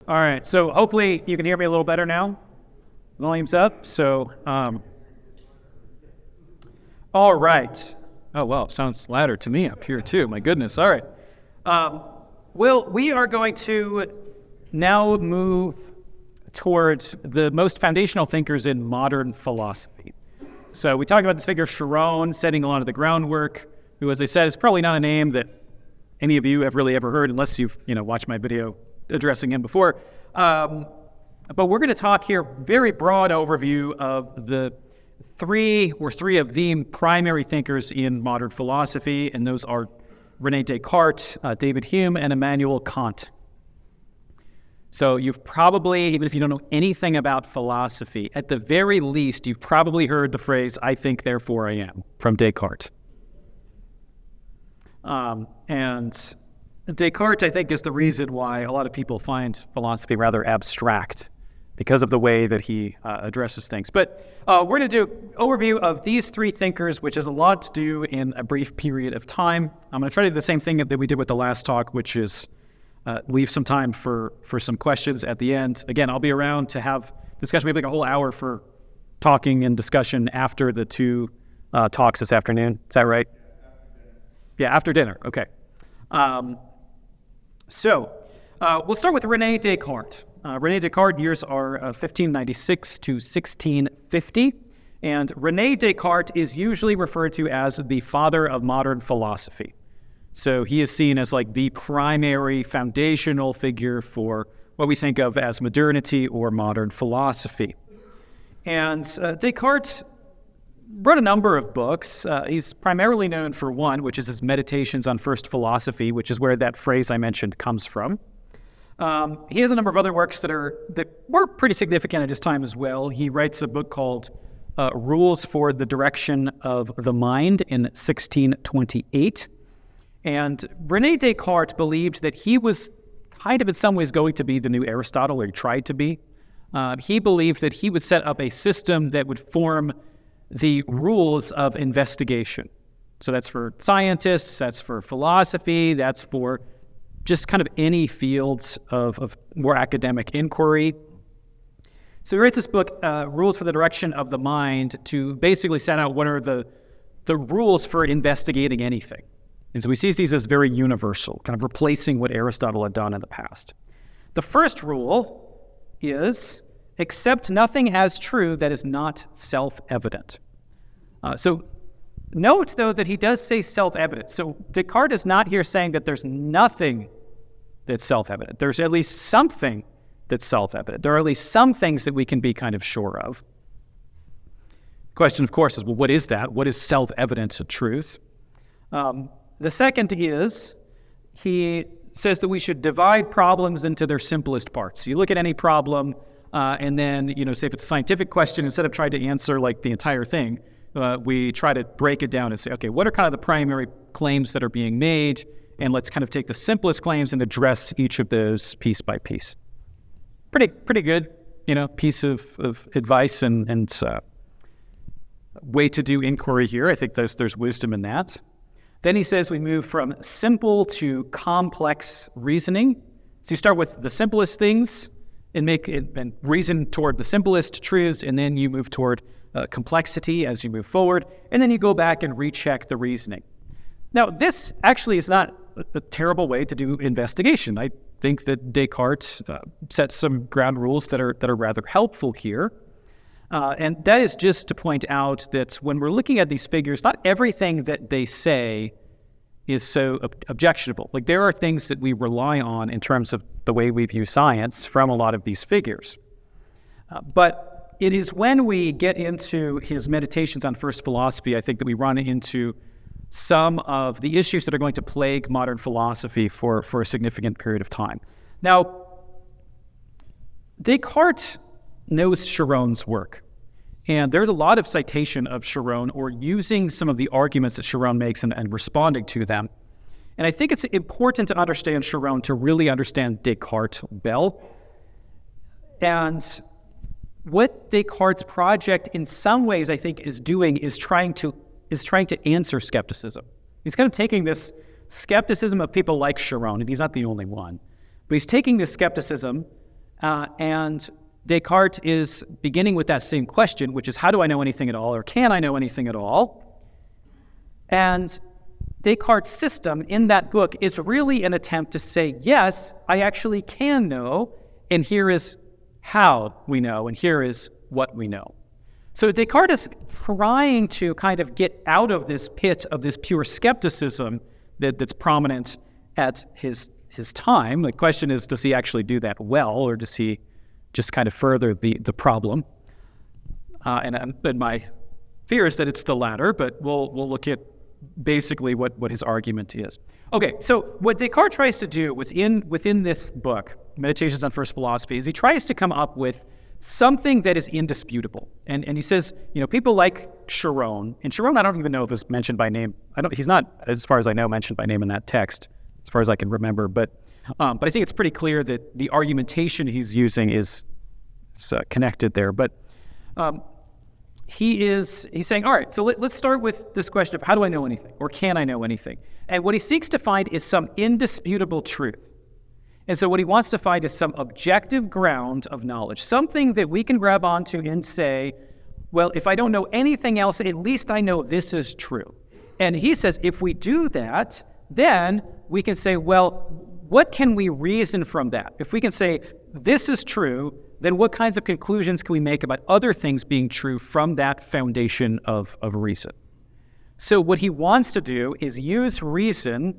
All right, so hopefully you can hear me a little better now. Volume's up, so, all right. Oh, well, sounds louder to me up here too, my goodness, all right. Well, we are going to now move towards the most foundational thinkers in modern philosophy. So we talked about this figure, Sharon, setting a lot of the groundwork, who, as I said, is probably not a name that any of you have really ever heard unless you've, watched my video addressing him before. But we're going to talk here, very broad overview of the three of the primary thinkers in modern philosophy, and those are René Descartes, David Hume, and Immanuel Kant. So you've probably, even if you don't know anything about philosophy, at the very least, you've probably heard the phrase, "I think, therefore I am," from Descartes. And Descartes, I think, is the reason why a lot of people find philosophy rather abstract, because of the way that he addresses things. But we're going to do an overview of these three thinkers, which has a lot to do in a brief period of time. I'm going to try to do the same thing that we did with the last talk, which is leave some time for some questions at the end. Again, I'll be around to have discussion. We have like a whole hour for talking and discussion after the two talks this afternoon. Is that right? Yeah, after dinner. Okay. So we'll start with René Descartes. René Descartes' years are 1596 to 1650, and René Descartes is usually referred to as the father of modern philosophy. So he is seen as like the primary foundational figure for what we think of as modernity or modern philosophy. And Descartes wrote a number of books. He's primarily known for one, which is his Meditations on First Philosophy, which is where that phrase I mentioned comes from. He has a number of other works that were pretty significant at his time as well. He writes a book called Rules for the Direction of the Mind in 1628. And René Descartes believed that he was kind of in some ways going to be the new Aristotle, or he tried to be. He believed that he would set up a system that would form the rules of investigation. So that's for scientists, that's for philosophy, that's for just kind of any fields of more academic inquiry. So he writes this book, Rules for the Direction of the Mind, to basically set out what are the rules for investigating anything. And so he sees these as very universal, kind of replacing what Aristotle had done in the past. The first rule is, accept nothing as true that is not self-evident. So note, though, that he does say self-evident. So Descartes is not here saying that there's nothing that's self-evident. There's at least something that's self-evident. There are at least some things that we can be kind of sure of. The question, of course, is, well, what is that? What is self-evident truth? The second is, he says that we should divide problems into their simplest parts. So you look at any problem, and then, say if it's a scientific question, instead of trying to answer like the entire thing, we try to break it down and say, okay, what are kind of the primary claims that are being made? And let's kind of take the simplest claims and address each of those piece by piece. Pretty good, piece of advice and way to do inquiry here. I think there's wisdom in that. Then he says we move from simple to complex reasoning. So you start with the simplest things and reason toward the simplest truths, and then you move toward complexity as you move forward, and then you go back and recheck the reasoning. Now, this actually is not a terrible way to do investigation. I think that Descartes sets some ground rules that are rather helpful here. And that is just to point out that when we're looking at these figures, not everything that they say is so objectionable. Like, there are things that we rely on in terms of the way we view science from a lot of these figures. But it is when we get into his Meditations on First Philosophy, I think, that we run into some of the issues that are going to plague modern philosophy for a significant period of time. Now, Descartes knows Sharon's work, and there's a lot of citation of Sharon, or using some of the arguments that Sharon makes and responding to them. And I think it's important to understand Sharon to really understand Descartes well. And what Descartes' project in some ways, I think, is doing is trying to answer skepticism. He's kind of taking this skepticism of people like Sharon, and he's not the only one, but he's taking this skepticism And Descartes is beginning with that same question, which is, how do I know anything at all, or can I know anything at all? And Descartes' system in that book is really an attempt to say, yes, I actually can know, and here is how we know, and here is what we know. So Descartes is trying to kind of get out of this pit of this pure skepticism that's prominent at his time. The question is, does he actually do that well, or does he just kind of further the problem? And my fear is that it's the latter, but we'll look at basically what his argument is. Okay, so what Descartes tries to do within this book, Meditations on First Philosophy, is he tries to come up with something that is indisputable. And he says, people like Chiron, and Chiron I don't even know if it's mentioned by name. He's not, as far as I know, mentioned by name in that text, as far as I can remember. But I think it's pretty clear that the argumentation he's using is connected there. But he's saying, all right, so let's start with this question of how do I know anything, or can I know anything? And what he seeks to find is some indisputable truth. And so what he wants to find is some objective ground of knowledge, something that we can grab onto and say, well, if I don't know anything else, at least I know this is true. And he says, if we do that, then we can say, well, what can we reason from that? If we can say this is true, then what kinds of conclusions can we make about other things being true from that foundation of reason? So what he wants to do is use reason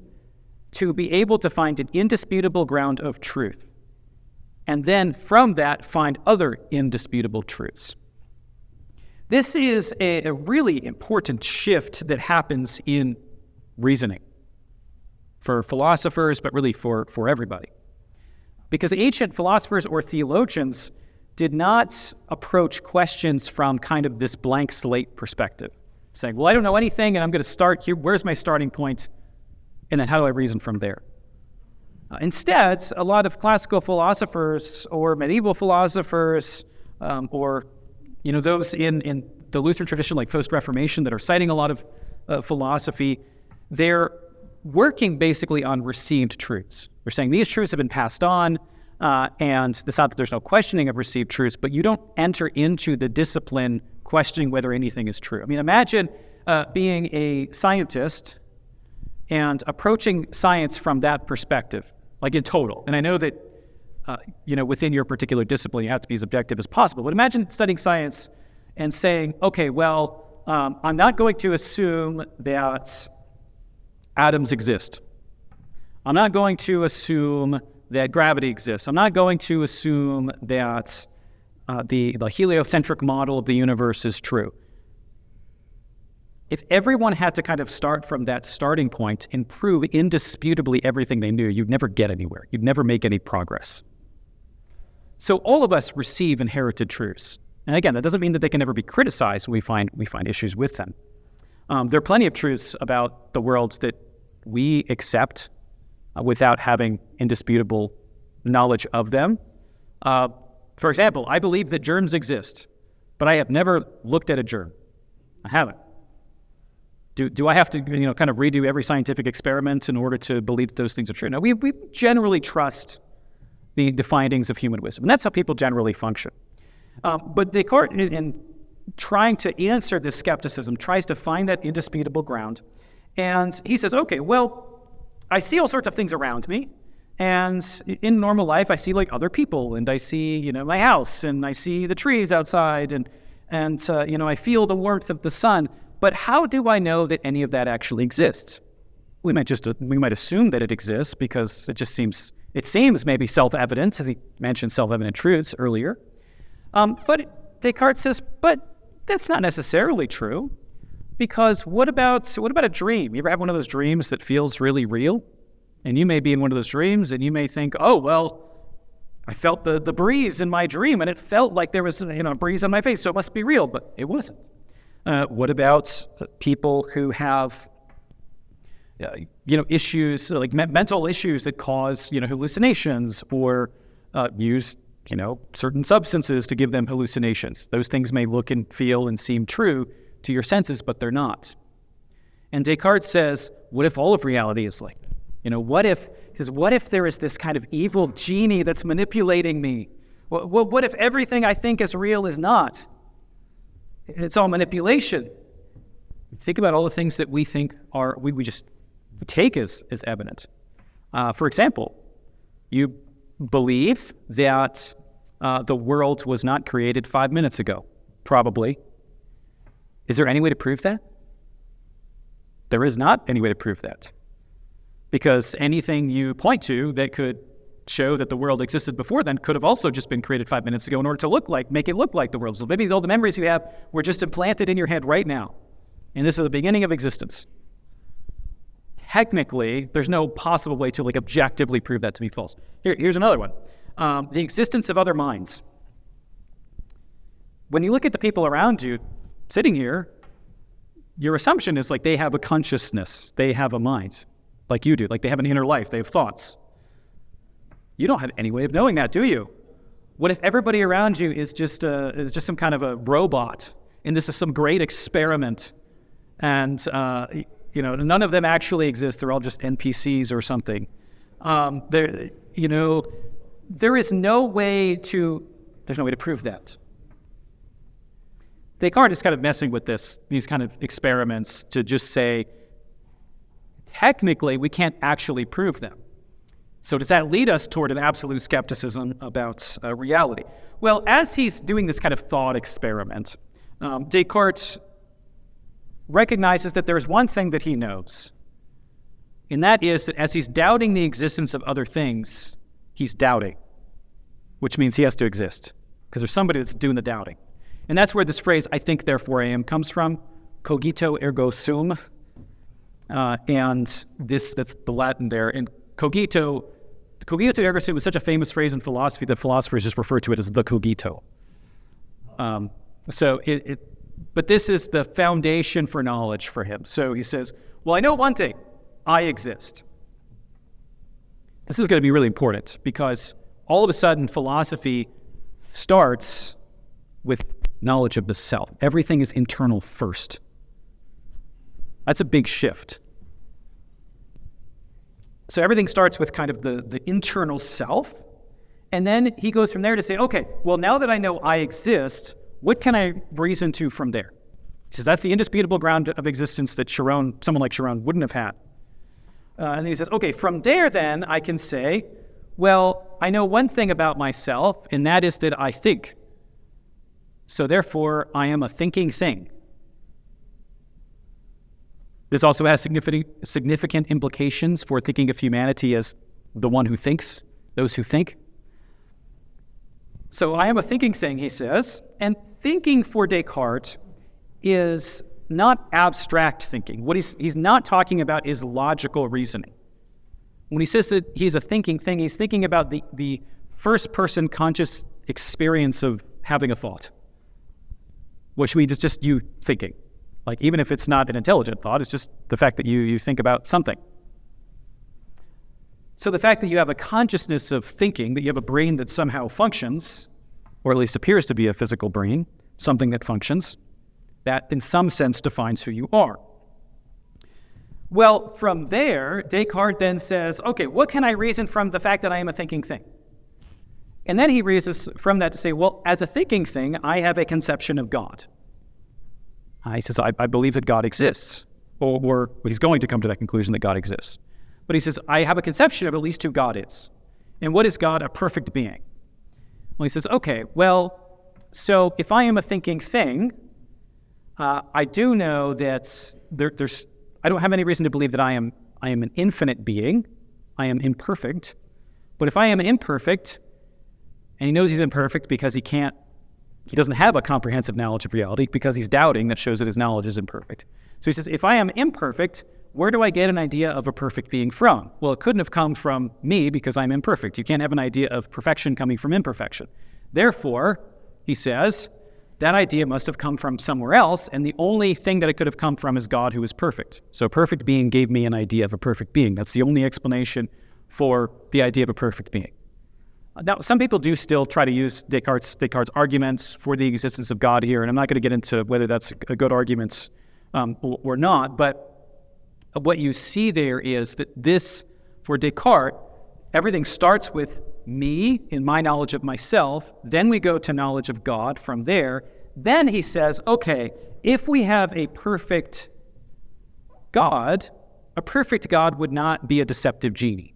to be able to find an indisputable ground of truth, and then from that find other indisputable truths. This is a really important shift that happens in reasoning for philosophers, but really for everybody. Because ancient philosophers or theologians did not approach questions from kind of this blank slate perspective, saying, well, I don't know anything, and I'm going to start here. Where's my starting point? And then how do I reason from there? Instead, a lot of classical philosophers or medieval philosophers or those in the Lutheran tradition, like post-Reformation, that are citing a lot of philosophy, they're working basically on received truths. They're saying these truths have been passed on, and it's not that there's no questioning of received truths, but you don't enter into the discipline questioning whether anything is true. I mean, imagine being a scientist and approaching science from that perspective, like in total. And I know that, within your particular discipline, you have to be as objective as possible. But imagine studying science and saying, okay, well, I'm not going to assume that atoms exist. I'm not going to assume that gravity exists. I'm not going to assume that the heliocentric model of the universe is true. If everyone had to kind of start from that starting point and prove indisputably everything they knew, you'd never get anywhere. You'd never make any progress. So all of us receive inherited truths. And again, that doesn't mean that they can never be criticized when we find issues with them. There are plenty of truths about the world that we accept without having indisputable knowledge of them. For example, I believe that germs exist, but I have never looked at a germ. I haven't. Do I have to, kind of redo every scientific experiment in order to believe that those things are true? No, we generally trust the findings of human wisdom, and that's how people generally function. But Descartes, in trying to answer this skepticism, tries to find that indisputable ground, and he says, okay, well, I see all sorts of things around me, and in normal life, I see like other people, and I see, my house, and I see the trees outside, and I feel the warmth of the sun. But how do I know that any of that actually exists? We might assume that it exists because it seems maybe self-evident, as he mentioned self-evident truths earlier. But Descartes says, but that's not necessarily true, because what about a dream? You ever have one of those dreams that feels really real? And you may be in one of those dreams, and you may think, oh, well, I felt the breeze in my dream, and it felt like there was a breeze on my face, so it must be real, but it wasn't. What about people who have, issues like mental issues that cause, hallucinations, or use, certain substances to give them hallucinations? Those things may look and feel and seem true to your senses, but they're not. And Descartes says, what if all of reality is like that? What if there is this kind of evil genie that's manipulating me, What if everything I think is real is not? It's all manipulation. Think about all the things that we think we just take as evident. For example, you believe that the world was not created 5 minutes ago, probably. Is there any way to prove that? There is not any way to prove that. Because anything you point to that could show that the world existed before then could have also just been created 5 minutes ago in order to make it look like the world. So maybe all the memories you have were just implanted in your head right now. And this is the beginning of existence. Technically, there's no possible way to objectively prove that to be false. Here's another one. The existence of other minds. When you look at the people around you sitting here, your assumption is they have a consciousness, they have a mind, like you do, like they have an inner life, they have thoughts. You don't have any way of knowing that, do you? What if everybody around you is just some kind of a robot, and this is some great experiment, and none of them actually exist? They're all just NPCs or something. There is no way to prove that. Descartes is kind of messing with these kind of experiments to just say, technically, we can't actually prove them. So does that lead us toward an absolute skepticism about reality? Well, as he's doing this kind of thought experiment, Descartes recognizes that there's one thing that he knows, and that is that as he's doubting the existence of other things, he's doubting, which means he has to exist, because there's somebody that's doing the doubting. And that's where this phrase, "I think, therefore I am," comes from, cogito ergo sum. And that's the Latin there. And cogito ergo sum is such a famous phrase in philosophy that philosophers just refer to it as the cogito. But this is the foundation for knowledge for him. So he says, well, I know one thing, I exist. This is going to be really important because all of a sudden philosophy starts with knowledge of the self. Everything is internal first. That's a big shift. So everything starts with kind of the internal self, and then he goes from there to say, okay, well, now that I know I exist, what can I reason to from there? He says that's the indisputable ground of existence that someone like Sharon wouldn't have had. And then he says, okay, from there then I can say, well, I know one thing about myself, and that is that I think. So therefore, I am a thinking thing. This also has significant implications for thinking of humanity as the one who thinks, those who think. So I am a thinking thing, he says, and thinking for Descartes is not abstract thinking. What he's not talking about is logical reasoning. When he says that he's a thinking thing, he's thinking about the first-person conscious experience of having a thought, which means just you thinking. Like, even if it's not an intelligent thought, it's just the fact that you think about something. So the fact that you have a consciousness of thinking, that you have a brain that somehow functions, or at least appears to be a physical brain, something that functions, that in some sense defines who you are. Well, from there, Descartes then says, okay, what can I reason from the fact that I am a thinking thing? And then he reasons from that to say, well, as a thinking thing, I have a conception of God. He says, I believe that God exists, or he's going to come to that conclusion that God exists. But he says, I have a conception of at least who God is. And what is God? A perfect being. Well, he says, okay, well, so if I am a thinking thing, I do know that I don't have any reason to believe that I am an infinite being. I am imperfect. But if I am imperfect, and he knows he's imperfect because he doesn't have a comprehensive knowledge of reality because he's doubting, that shows that his knowledge is imperfect. So he says, if I am imperfect, where do I get an idea of a perfect being from? Well, it couldn't have come from me because I'm imperfect. You can't have an idea of perfection coming from imperfection. Therefore, he says, that idea must have come from somewhere else, and the only thing that it could have come from is God, who is perfect. So a perfect being gave me an idea of a perfect being. That's the only explanation for the idea of a perfect being. Now, some people do still try to use Descartes' arguments for the existence of God here, and I'm not going to get into whether that's a good argument or not, but what you see there is that for Descartes, everything starts with me in my knowledge of myself. Then we go to knowledge of God from there. Then he says, okay, if we have a perfect God would not be a deceptive genie.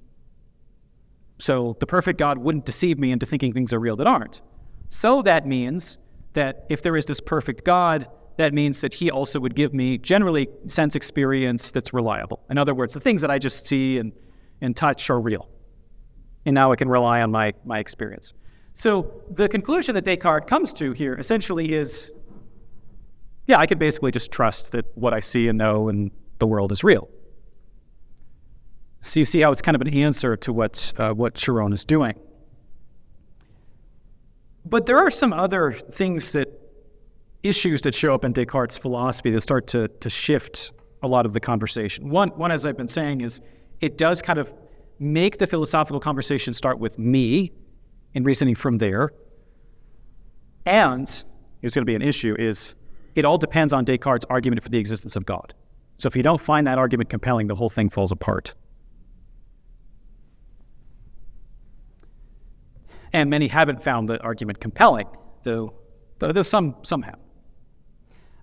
So the perfect God wouldn't deceive me into thinking things are real that aren't. So that means that if there is this perfect God, that means that he also would give me generally sense experience that's reliable. In other words, the things that I just see and touch are real. And now I can rely on my experience. So the conclusion that Descartes comes to here essentially is, yeah, I can basically just trust that what I see and know and the world is real. So you see how it's kind of an answer to what Chiron is doing. But there are some other issues that show up in Descartes' philosophy that start to shift a lot of the conversation. One, as I've been saying, is it does kind of make the philosophical conversation start with me and reasoning from there. And it's going to be an issue is it all depends on Descartes' argument for the existence of God. So if you don't find that argument compelling, the whole thing falls apart. And many haven't found the argument compelling, though some have.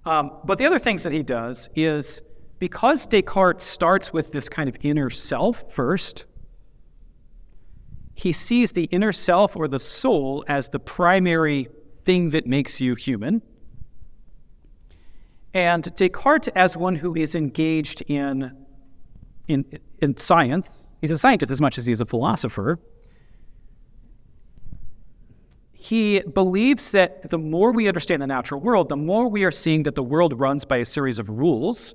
But the other things that he does is, because Descartes starts with this kind of inner self first, he sees the inner self or the soul as the primary thing that makes you human. And Descartes, as one who is engaged in science, he's a scientist as much as he's a philosopher, he believes that the more we understand the natural world, the more we are seeing that the world runs by a series of rules,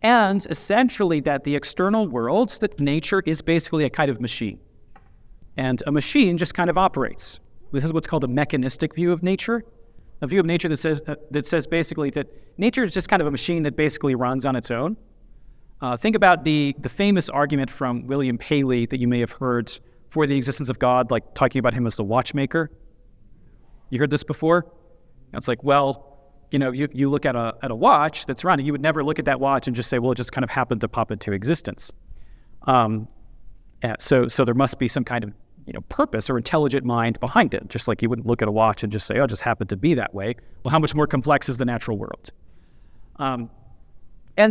and essentially that the external world, that nature is basically a kind of machine. And a machine just kind of operates. This is what's called a mechanistic view of nature, a view of nature that says basically that nature is just kind of a machine that basically runs on its own. Think about the famous argument from William Paley that you may have heard for the existence of God, like talking about him as the watchmaker. You heard this before? It's like, well, you look at a watch that's running. You would never look at that watch and just say, well, it just kind of happened to pop into existence. So there must be some kind of purpose or intelligent mind behind it. Just like you wouldn't look at a watch and just say, oh, it just happened to be that way. Well, how much more complex is the natural world? And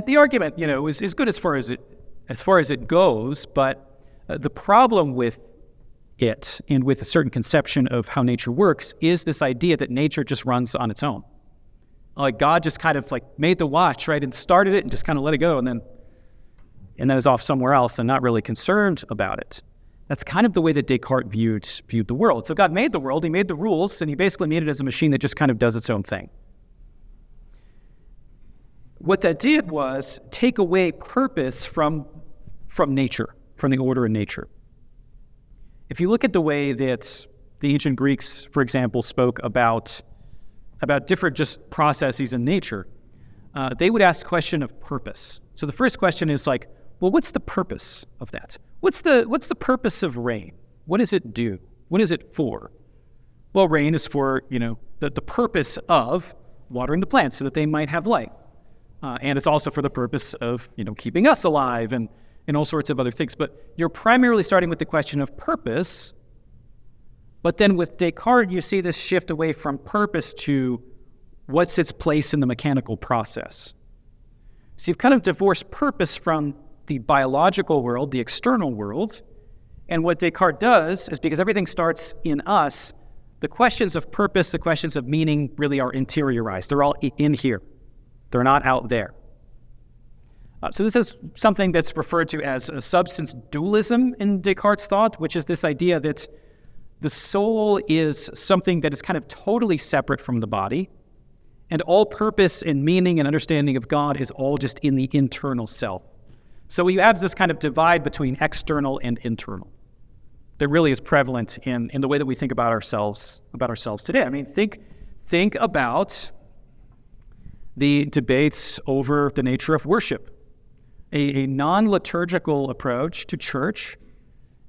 the argument, is good as far as it goes. But the problem with it and with a certain conception of how nature works is this idea that nature just runs on its own. Like God just kind of like made the watch, right, and started it and just kind of let it go and then is off somewhere else and not really concerned about it. That's kind of the way that Descartes viewed the world. So God made the world, he made the rules, and he basically made it as a machine that just kind of does its own thing. What that did was take away purpose from nature, from the order in nature. If you look at the way that the ancient Greeks, for example, spoke about different just processes in nature, they would ask the question of purpose. So the first question is like, well, what's the purpose of that? What's the purpose of rain? What does it do? What is it for? Well, rain is for, the purpose of watering the plants so that they might have light. And it's also for the purpose of, keeping us alive and all sorts of other things. But you're primarily starting with the question of purpose. But then with Descartes, you see this shift away from purpose to what's its place in the mechanical process. So you've kind of divorced purpose from the biological world, the external world. And what Descartes does is, because everything starts in us, the questions of purpose, the questions of meaning really are interiorized. They're all in here. They're not out there. So this is something that's referred to as a substance dualism in Descartes' thought, which is this idea that the soul is something that is kind of totally separate from the body, and all purpose and meaning and understanding of God is all just in the internal self. So we have this kind of divide between external and internal that really is prevalent in the way that we think about ourselves today. I mean, think about the debates over the nature of worship. A non-liturgical approach to church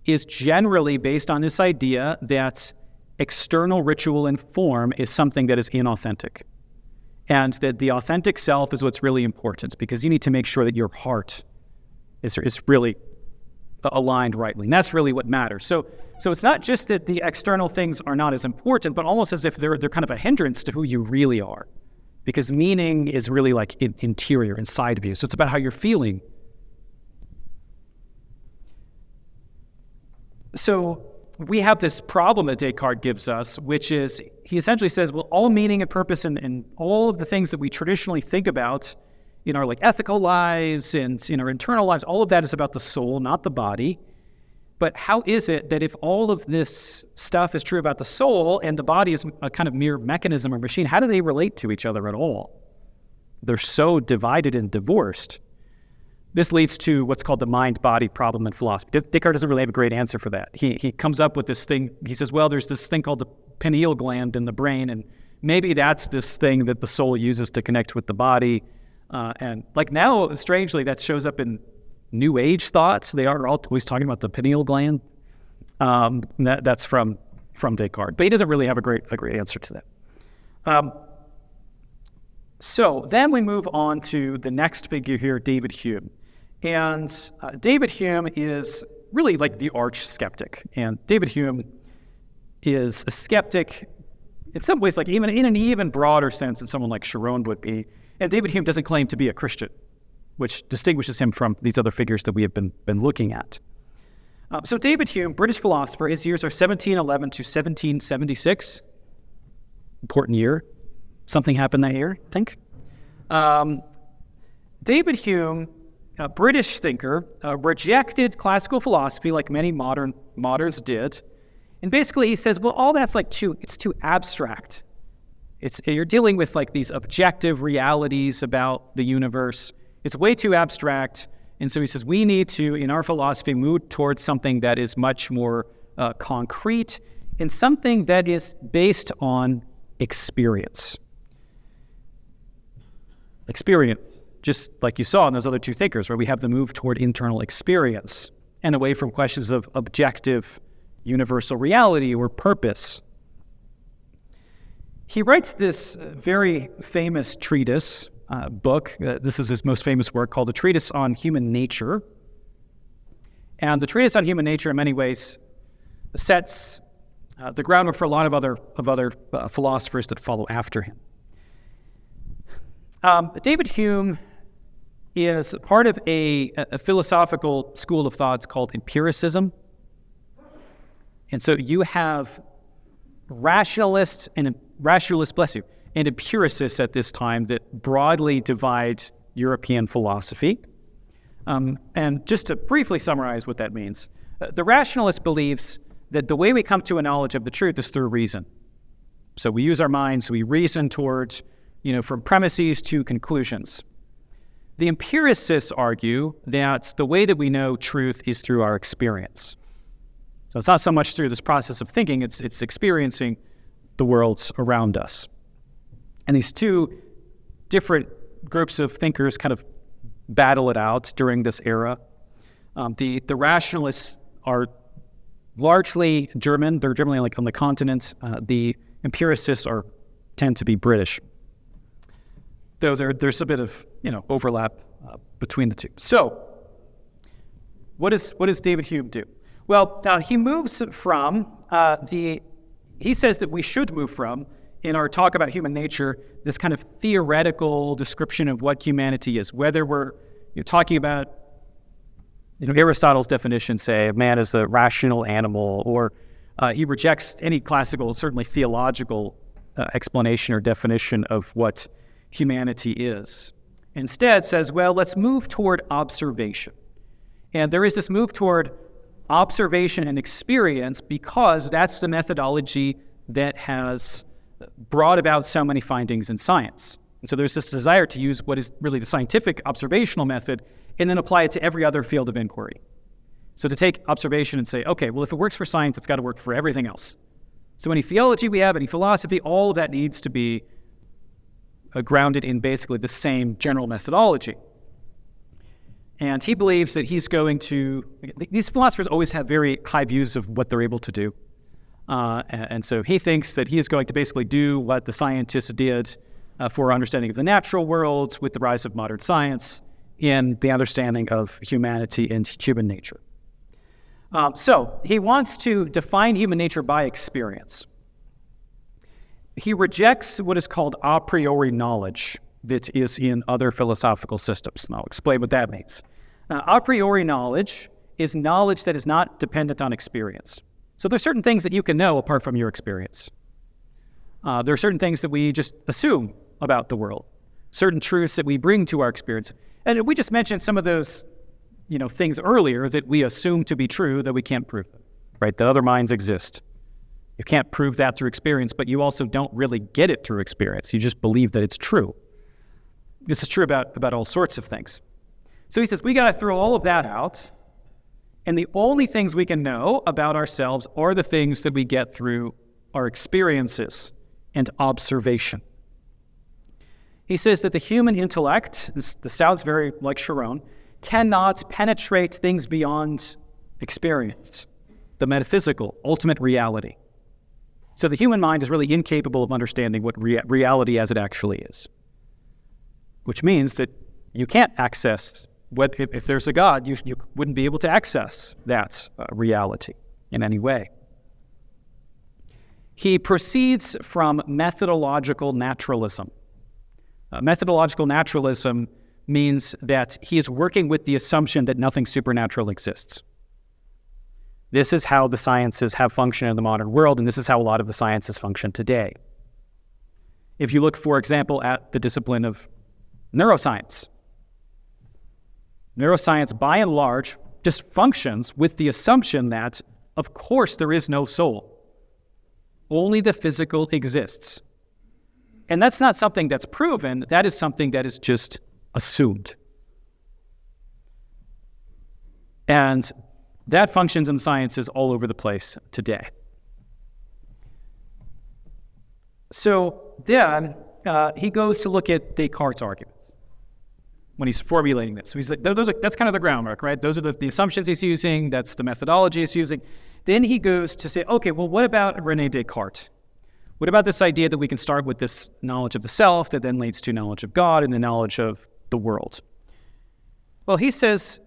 is generally based on this idea that external ritual and form is something that is inauthentic, and that the authentic self is what's really important, because you need to make sure that your heart is really aligned rightly. And that's really what matters. So it's not just that the external things are not as important, but almost as if they're kind of a hindrance to who you really are. Because meaning is really like interior, inside of you. So it's about how you're feeling. So we have this problem that Descartes gives us, which is he essentially says, well, all meaning and purpose and all of the things that we traditionally think about in our like ethical lives and in our internal lives, all of that is about the soul, not the body. But how is it that if all of this stuff is true about the soul and the body is a kind of mere mechanism or machine, how do they relate to each other at all? They're so divided and divorced. This leads to what's called the mind-body problem in philosophy. Descartes doesn't really have a great answer for that. He comes up with this thing. He says, well, there's this thing called the pineal gland in the brain, and maybe that's this thing that the soul uses to connect with the body. And like now, strangely, that shows up in New Age thoughts. They are always talking about the pineal gland. That's from Descartes, but he doesn't really have a great answer to that. So then we move on to the next figure here, David Hume. And David Hume is really like the arch skeptic. And David Hume is a skeptic in some ways, like even in an even broader sense than someone like Sharon would be. And David Hume doesn't claim to be a Christian, which distinguishes him from these other figures that we have been looking at. So David Hume, British philosopher, his years are 1711 to 1776. Important year. Something happened that year, I think. David Hume, a British thinker, rejected classical philosophy like many moderns did. And basically he says, well, all that's like it's too abstract. You're dealing with like these objective realities about the universe. It's way too abstract. And so he says, we need to, in our philosophy, move towards something that is much more concrete and something that is based on experience. Experience, just like you saw in those other two thinkers, where we have the move toward internal experience and away from questions of objective universal reality or purpose. He writes this very famous treatise, book. This is his most famous work, called A Treatise on Human Nature. And the Treatise on Human Nature, in many ways, sets the groundwork for a lot of other philosophers that follow after him. David Hume is part of a philosophical school of thought called empiricism. And so you have rationalists, and empiricists at this time that broadly divide European philosophy. And just to briefly summarize what that means, the rationalist believes that the way we come to a knowledge of the truth is through reason. So we use our minds, we reason towards, from premises to conclusions. The empiricists argue that the way that we know truth is through our experience. So it's not so much through this process of thinking, it's experiencing the worlds around us. And these two different groups of thinkers kind of battle it out during this era. The rationalists are largely German. They're generally like on the continent. The empiricists tend to be British, though there's a bit of overlap between the two. So, what does David Hume do? Well, he moves from he says that we should move from, in our talk about human nature, this kind of theoretical description of what humanity is, whether we're talking about Aristotle's definition, say, man is a rational animal, or he rejects any classical, certainly theological explanation or definition of what humanity is. Instead says, well, let's move toward observation. And there is this move toward observation and experience because that's the methodology that has brought about so many findings in science. And so there's this desire to use what is really the scientific observational method and then apply it to every other field of inquiry. So to take observation and say, okay, well, if it works for science, it's got to work for everything else. So any theology we have, any philosophy, all of that needs to be grounded in basically the same general methodology. And he believes that he's going to, these philosophers always have very high views of what they're able to do. And so he thinks that he is going to basically do what the scientists did for our understanding of the natural world with the rise of modern science in the understanding of humanity and human nature. So he wants to define human nature by experience. He rejects what is called a priori knowledge that is in other philosophical systems. And I'll explain what that means. A priori knowledge is knowledge that is not dependent on experience. So there's certain things that you can know apart from your experience. There are certain things that we just assume about the world, certain truths that we bring to our experience. And we just mentioned some of those, things earlier that we assume to be true that we can't prove, right? That other minds exist. You can't prove that through experience, but you also don't really get it through experience. You just believe that it's true. This is true about all sorts of things. So he says, we got to throw all of that out, and the only things we can know about ourselves are the things that we get through our experiences and observation. He says that the human intellect, this sounds very like Sharon, cannot penetrate things beyond experience, the metaphysical, ultimate reality. So the human mind is really incapable of understanding what reality as it actually is, which means that you can't access, if there's a God, you wouldn't be able to access that reality in any way. He proceeds from methodological naturalism. Methodological naturalism means that he is working with the assumption that nothing supernatural exists. This is how the sciences have functioned in the modern world, and this is how a lot of the sciences function today. If you look, for example, at the discipline of neuroscience, by and large, just functions with the assumption that, of course, there is no soul. Only the physical exists. And that's not something that's proven, that is something that is just assumed. And that functions in sciences all over the place today. So then he goes to look at Descartes' arguments when he's formulating this. So he's like, that's kind of the groundwork, right? Those are the assumptions he's using, that's the methodology he's using. Then he goes to say, okay, well, what about René Descartes? What about this idea that we can start with this knowledge of the self that then leads to knowledge of God and the knowledge of the world? Well, he says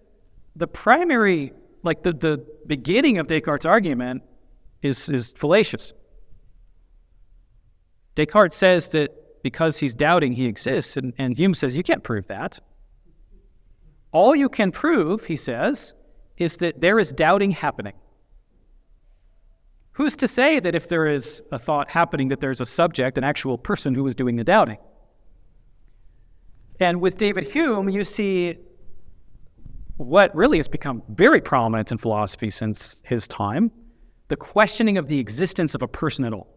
the primary, the beginning of Descartes' argument is fallacious. Descartes says that because he's doubting he exists, and Hume says you can't prove that. All you can prove, he says, is that there is doubting happening. Who's to say that if there is a thought happening that there's a subject, an actual person who is doing the doubting? And with David Hume, you see what really has become very prominent in philosophy since his time, the questioning of the existence of a person at all.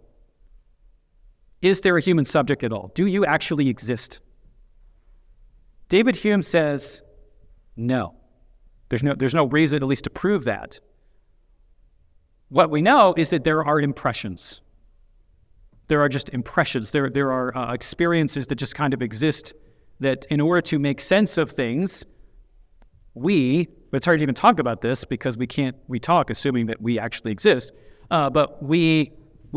Is there a human subject at all? Do you actually exist? David Hume says, no. There's no reason, at least, to prove that. What we know is that there are impressions. There are just impressions. There are experiences that just kind of exist that in order to make sense of things, but it's hard to even talk about this because we talk assuming that we actually exist, but we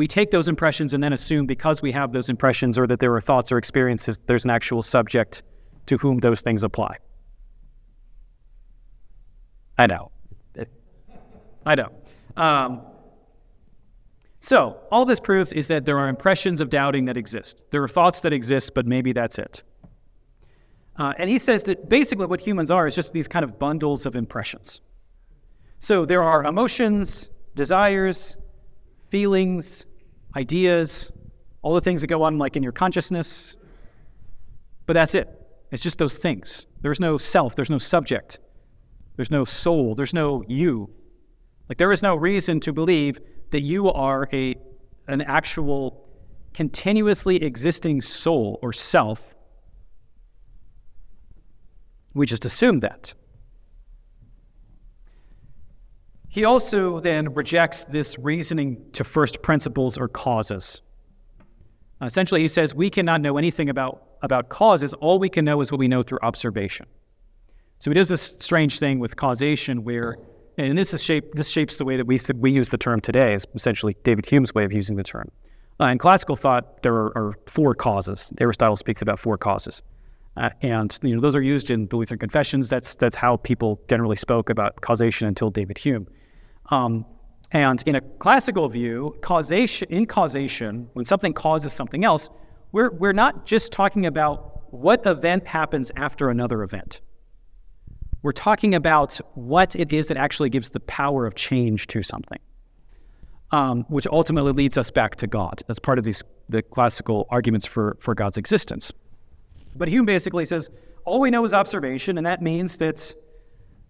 take those impressions and then assume because we have those impressions or that there are thoughts or experiences, there's an actual subject to whom those things apply. I know. So all this proves is that there are impressions of doubting that exist. There are thoughts that exist, but maybe that's it. And he says that basically what humans are is just these kind of bundles of impressions. So there are emotions, desires, feelings, ideas, all the things that go on like in your consciousness, but that's it. It's just those things. There's no self, there's no subject, there's no soul, there's no you. There is no reason to believe that you are an actual continuously existing soul or self. We just assume that. He also then rejects this reasoning to first principles or causes. Essentially, he says we cannot know anything about causes. All we can know is what we know through observation. So he does this strange thing with causation where, and this shapes the way that we use the term today, is essentially David Hume's way of using the term. In classical thought, there are four causes. Aristotle speaks about four causes. And those are used in the Lutheran confessions. That's how people generally spoke about causation until David Hume. And in a classical view, causation, when something causes something else, we're not just talking about what event happens after another event. We're talking about what it is that actually gives the power of change to something, which ultimately leads us back to God. That's part of the classical arguments for God's existence. But Hume basically says, all we know is observation, and that means that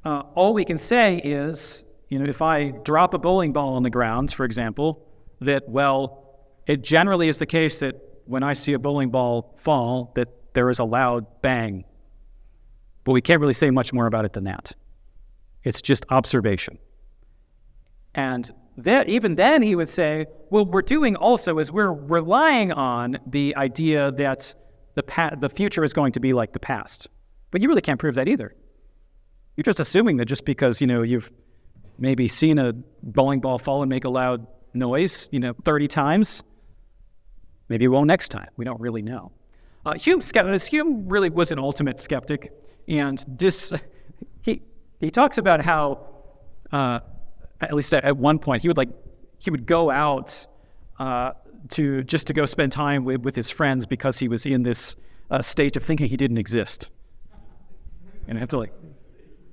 all we can say is, if I drop a bowling ball on the ground, for example, that, it generally is the case that when I see a bowling ball fall, that there is a loud bang. But we can't really say much more about it than that. It's just observation. And even then he would say, what we're doing also is we're relying on the idea that the future is going to be like the past. But you really can't prove that either. You're just assuming that just because, you've maybe seen a bowling ball fall and make a loud noise, 30 times, maybe it won't next time. We don't really know. Hume really was an ultimate skeptic, and he talks about how, at least at one point, he would go out to go spend time with his friends because he was in this state of thinking he didn't exist, and have to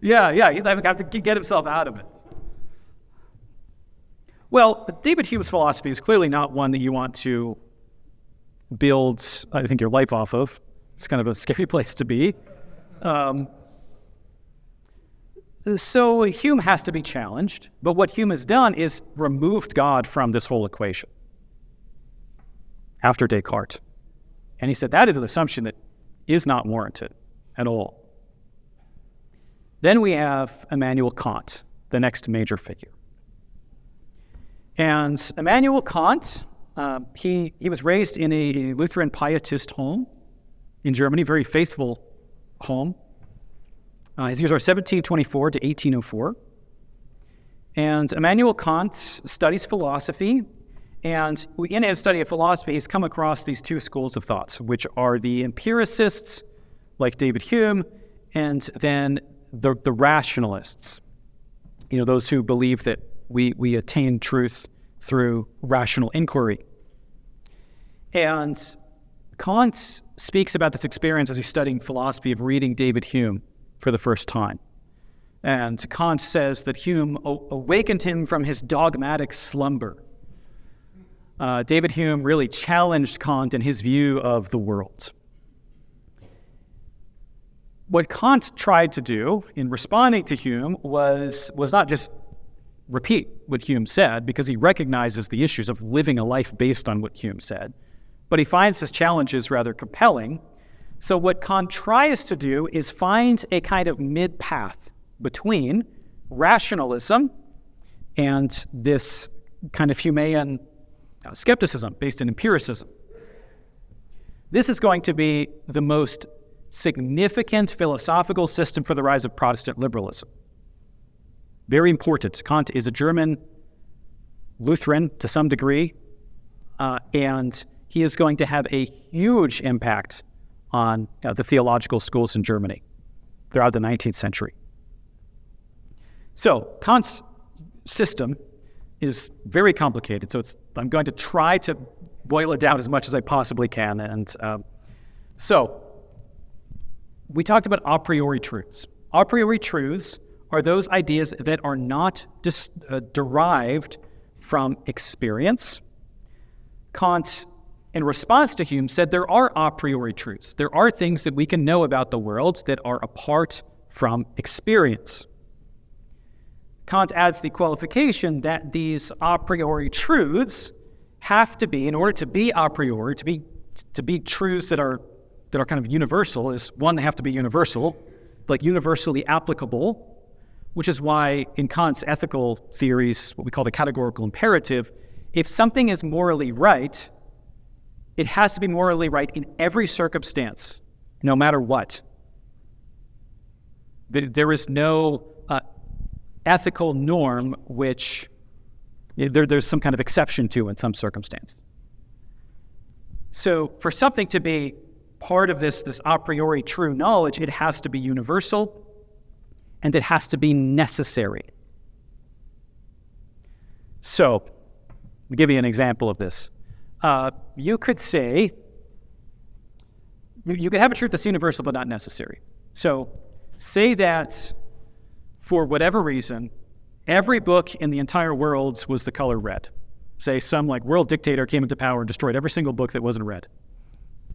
he'd have to get himself out of it. Well, David Hume's philosophy is clearly not one that you want to build, I think, your life off of. It's kind of a scary place to be. So Hume has to be challenged, but what Hume has done is removed God from this whole equation after Descartes. And he said that is an assumption that is not warranted at all. Then we have Immanuel Kant, the next major figure. And Immanuel Kant, he was raised in a Lutheran pietist home in Germany, very faithful home. His years are 1724 to 1804. And Immanuel Kant studies philosophy, and in his study of philosophy, he's come across these two schools of thoughts, which are the empiricists, like David Hume, and then the rationalists, those who believe that we attain truth through rational inquiry. And Kant speaks about this experience as he's studying philosophy of reading David Hume for the first time. And Kant says that Hume awakened him from his dogmatic slumber. David Hume really challenged Kant in his view of the world. What Kant tried to do in responding to Hume was not just repeat what Hume said, because he recognizes the issues of living a life based on what Hume said, but he finds his challenges rather compelling. So what Kant tries to do is find a kind of mid-path between rationalism and this kind of Humean skepticism based in empiricism. This is going to be the most significant philosophical system for the rise of Protestant liberalism. Very important. Kant is a German Lutheran to some degree, and he is going to have a huge impact on the theological schools in Germany throughout the 19th century. So Kant's system is very complicated, so I'm going to try to boil it down as much as I possibly can. And so we talked about a priori truths. A priori truths are those ideas that are not derived from experience. Kant, in response to Hume, said there are a priori truths. There are things that we can know about the world that are apart from experience. Kant adds the qualification that these a priori truths have to be, in order to be a priori, to be truths that are kind of universal, is one, they have to be universal, like universally applicable, which is why in Kant's ethical theories, what we call the categorical imperative, if something is morally right, it has to be morally right in every circumstance, no matter what. There is no ethical norm which there's some kind of exception to in some circumstance. So for something to be part of this a priori true knowledge, it has to be universal and it has to be necessary. So, I'll give you an example of this. You could say, you could have a truth that's universal but not necessary. So, say that for whatever reason, every book in the entire world was the color red. Say some world dictator came into power and destroyed every single book that wasn't red.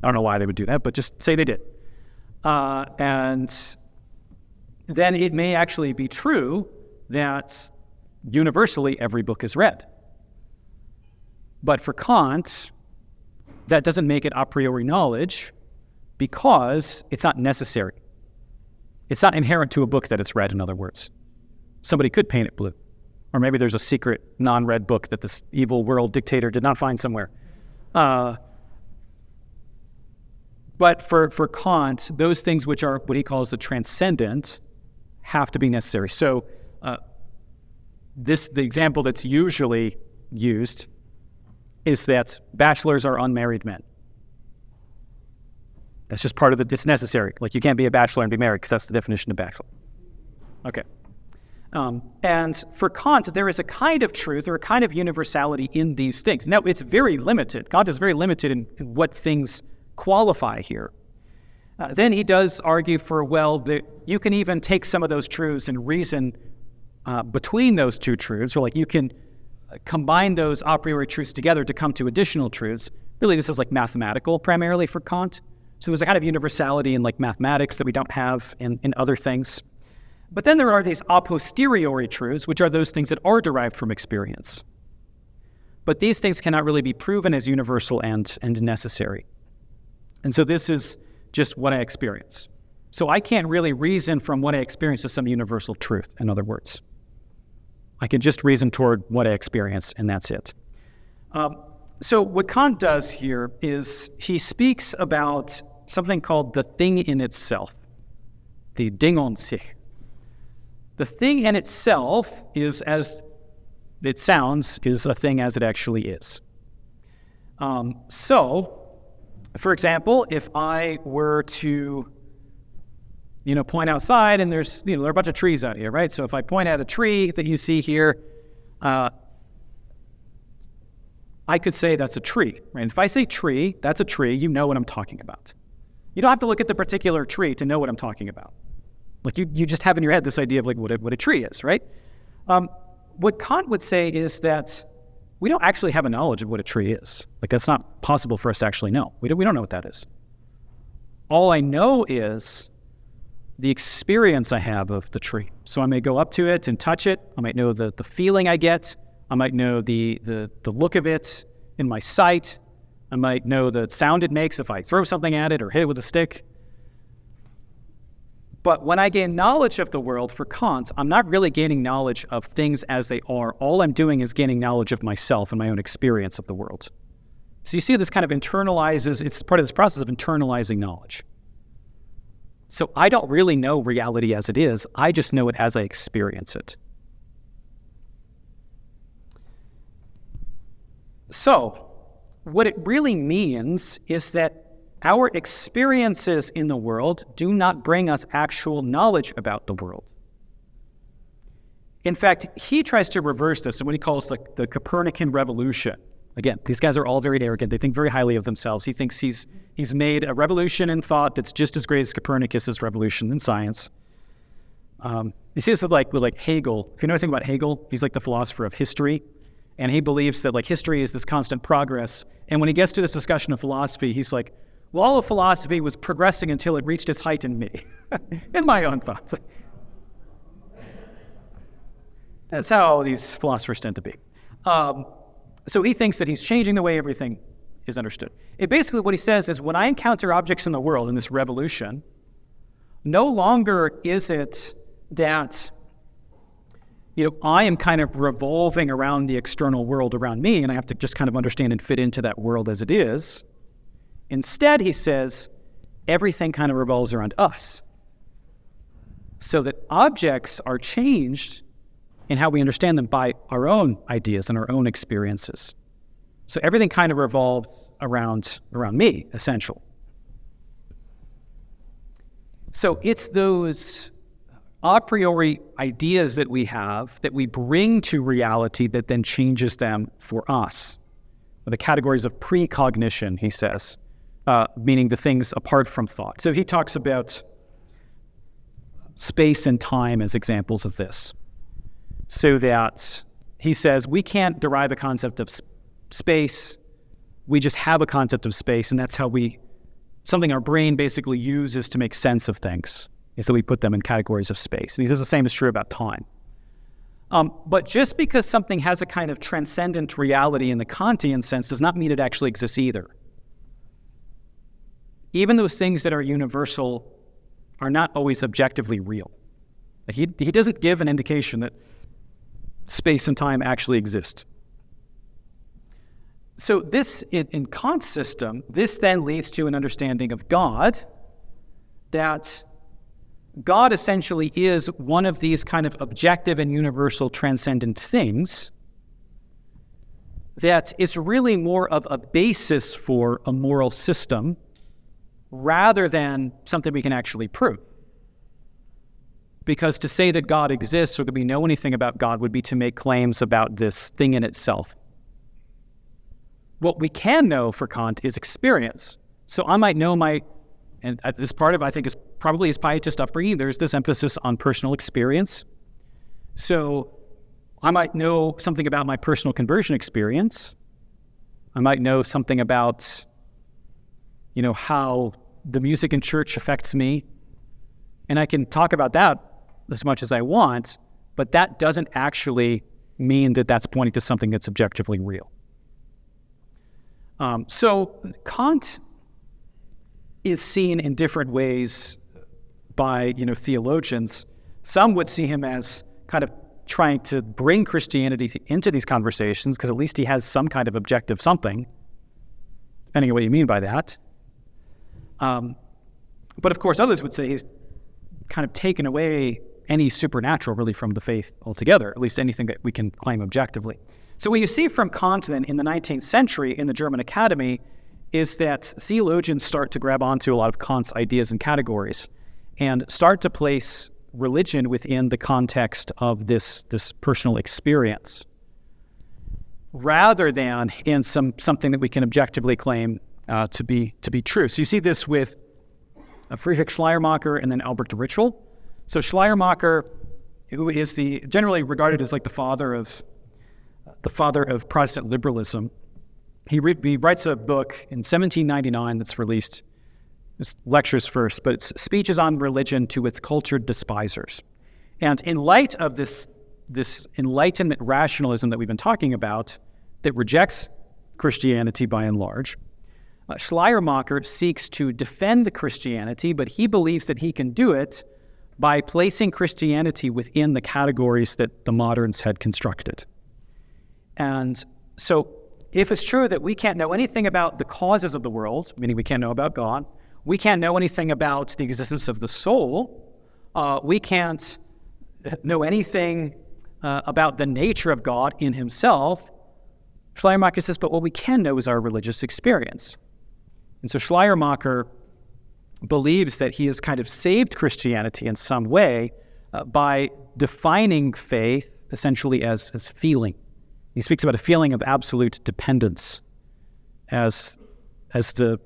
I don't know why they would do that, but just say they did. And then it may actually be true that universally every book is red. But for Kant, that doesn't make it a priori knowledge because it's not necessary. It's not inherent to a book that it's red, in other words. Somebody could paint it blue. Or maybe there's a secret non-red book that this evil world dictator did not find somewhere. But for Kant, those things which are what he calls the transcendent have to be necessary. So the example that's usually used is that bachelors are unmarried men. That's just part of it's necessary. You can't be a bachelor and be married because that's the definition of bachelor. Okay. And for Kant, there is a kind of truth or a kind of universality in these things. Now, it's very limited. Kant is very limited in what things qualify here. Then he does argue for, that you can even take some of those truths and reason between those two truths, or you can combine those a priori truths together to come to additional truths. Really, this is mathematical primarily for Kant. So there's a kind of universality in mathematics that we don't have in other things. But then there are these a posteriori truths, which are those things that are derived from experience. But these things cannot really be proven as universal and necessary. And so this is just what I experience. So I can't really reason from what I experience to some universal truth, in other words. I can just reason toward what I experience, and that's it. So what Kant does here is he speaks about something called the thing in itself, the Ding an sich. The thing in itself is, as it sounds, is a thing as it actually is. So, for example, if I were to, point outside and there are a bunch of trees out here, right? So if I point at a tree that you see here, I could say that's a tree, right? If I say tree, that's a tree, you know what I'm talking about. You don't have to look at the particular tree to know what I'm talking about. You just have in your head this idea of what a tree is, right? What Kant would say is that we don't actually have a knowledge of what a tree is. That's not possible for us to actually know. We don't know what that is. All I know is the experience I have of the tree. So I may go up to it and touch it. I might know the feeling I get. I might know the look of it in my sight. I might know the sound it makes if I throw something at it or hit it with a stick. But when I gain knowledge of the world for Kant, I'm not really gaining knowledge of things as they are. All I'm doing is gaining knowledge of myself and my own experience of the world. So you see this kind of internalizes, it's part of this process of internalizing knowledge. So I don't really know reality as it is. I just know it as I experience it. So what it really means is that our experiences in the world do not bring us actual knowledge about the world. In fact, he tries to reverse this in what he calls the Copernican revolution. Again, these guys are all very arrogant. They think very highly of themselves. He thinks he's made a revolution in thought that's just as great as Copernicus's revolution in science. You see this with Hegel. If you know anything about Hegel, he's the philosopher of history. And he believes that history is this constant progress. And when he gets to this discussion of philosophy, he's like, well, all of philosophy was progressing until it reached its height in me, in my own thoughts. That's how all these philosophers tend to be. So he thinks that he's changing the way everything is understood. Basically what he says is when I encounter objects in the world in this revolution, no longer is it that I am kind of revolving around the external world around me and I have to just kind of understand and fit into that world as it is. Instead, he says, everything kind of revolves around us. So that objects are changed in how we understand them by our own ideas and our own experiences. So everything kind of revolves around me, essentially. So it's those a priori ideas that we have that we bring to reality that then changes them for us. The categories of precognition, he says, meaning the things apart from thought. So he talks about space and time as examples of this. So that he says we can't derive a concept of space, we just have a concept of space, and that's how something our brain basically uses to make sense of things, is that we put them in categories of space. And he says the same is true about time. But just because something has a kind of transcendent reality in the Kantian sense does not mean it actually exists either. Even those things that are universal are not always objectively real. He doesn't give an indication that space and time actually exist. So this, in Kant's system, this then leads to an understanding of God, that God essentially is one of these kind of objective and universal transcendent things that is really more of a basis for a moral system rather than something we can actually prove. Because to say that God exists or that we know anything about God would be to make claims about this thing in itself. What we can know for Kant is experience. So I might know and this part of, I think, is probably his pietist upbringing. There's this emphasis on personal experience. So I might know something about my personal conversion experience. I might know something about, how the music in church affects me. And I can talk about that as much as I want, but that doesn't actually mean that that's pointing to something that's objectively real. So Kant is seen in different ways by, theologians. Some would see him as kind of trying to bring Christianity into these conversations, because at least he has some kind of objective something, depending on what you mean by that. But of course, others would say he's kind of taken away any supernatural really from the faith altogether, at least anything that we can claim objectively. So what you see from Kant then in the 19th century in the German Academy is that theologians start to grab onto a lot of Kant's ideas and categories and start to place religion within the context of this personal experience, rather than in something that we can objectively claim to be true. So you see this with Friedrich Schleiermacher and then Albert Ritschl. So Schleiermacher, who is generally regarded as like the father of Protestant liberalism, he writes a book in 1799 that's released. It's lectures first, but it's Speeches on Religion to its Cultured Despisers. And in light of this Enlightenment rationalism that we've been talking about, that rejects Christianity by and large, Schleiermacher seeks to defend the Christianity, but he believes that he can do it by placing Christianity within the categories that the moderns had constructed. And so if it's true that we can't know anything about the causes of the world, meaning we can't know about God, we can't know anything about the existence of the soul, we can't know anything about the nature of God in himself, Schleiermacher says, but what we can know is our religious experience. And so Schleiermacher believes that he has kind of saved Christianity in some way by defining faith essentially as feeling. He speaks about a feeling of absolute dependence as the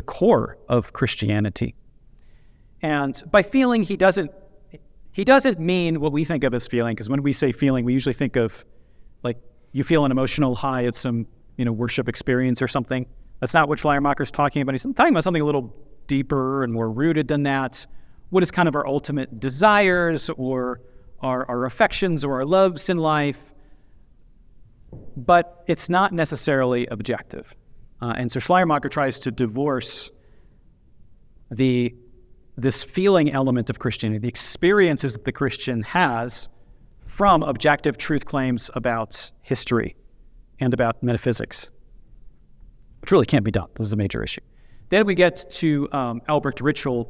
core of Christianity. And by feeling, he doesn't mean what we think of as feeling, because when we say feeling, we usually think of like you feel an emotional high at some worship experience or something. That's not what Schleiermacher's talking about. He's talking about something a little deeper and more rooted than that. What is kind of our ultimate desires or our affections or our loves in life? But it's not necessarily objective. And so Schleiermacher tries to divorce this feeling element of Christianity, the experiences that the Christian has, from objective truth claims about history and about metaphysics, which really can't be done. This is a major issue. Then we get to Albert Ritschl,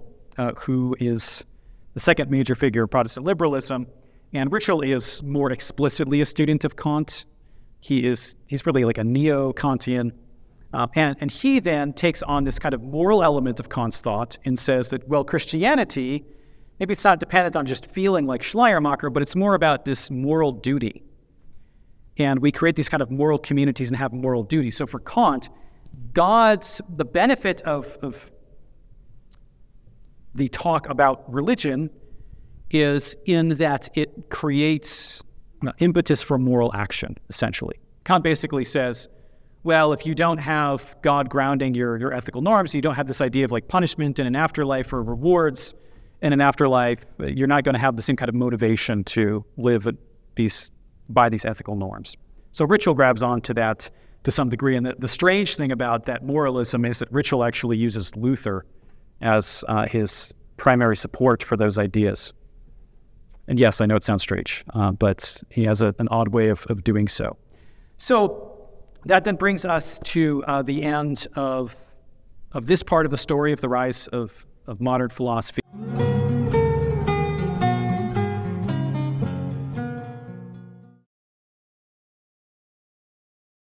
who is the second major figure of Protestant liberalism. And Ritschl is more explicitly a student of Kant. He's really like a neo-Kantian. And he then takes on this kind of moral element of Kant's thought and says that, well, Christianity maybe it's not dependent on just feeling like Schleiermacher, but it's more about this moral duty. And we create these kind of moral communities and have moral duty. So for Kant, the benefit of the talk about religion is in that it creates impetus for moral action, essentially. Kant basically says, well, if you don't have God grounding your ethical norms, you don't have this idea of like punishment in an afterlife or rewards in an afterlife, you're not going to have the same kind of motivation to live by these ethical norms. So Ritschl grabs onto that to some degree. And the strange thing about that moralism is that Ritschl actually uses Luther as his primary support for those ideas. And yes, I know it sounds strange, but he has an odd way of doing so. So that then brings us to the end of this part of the story of the rise of modern philosophy.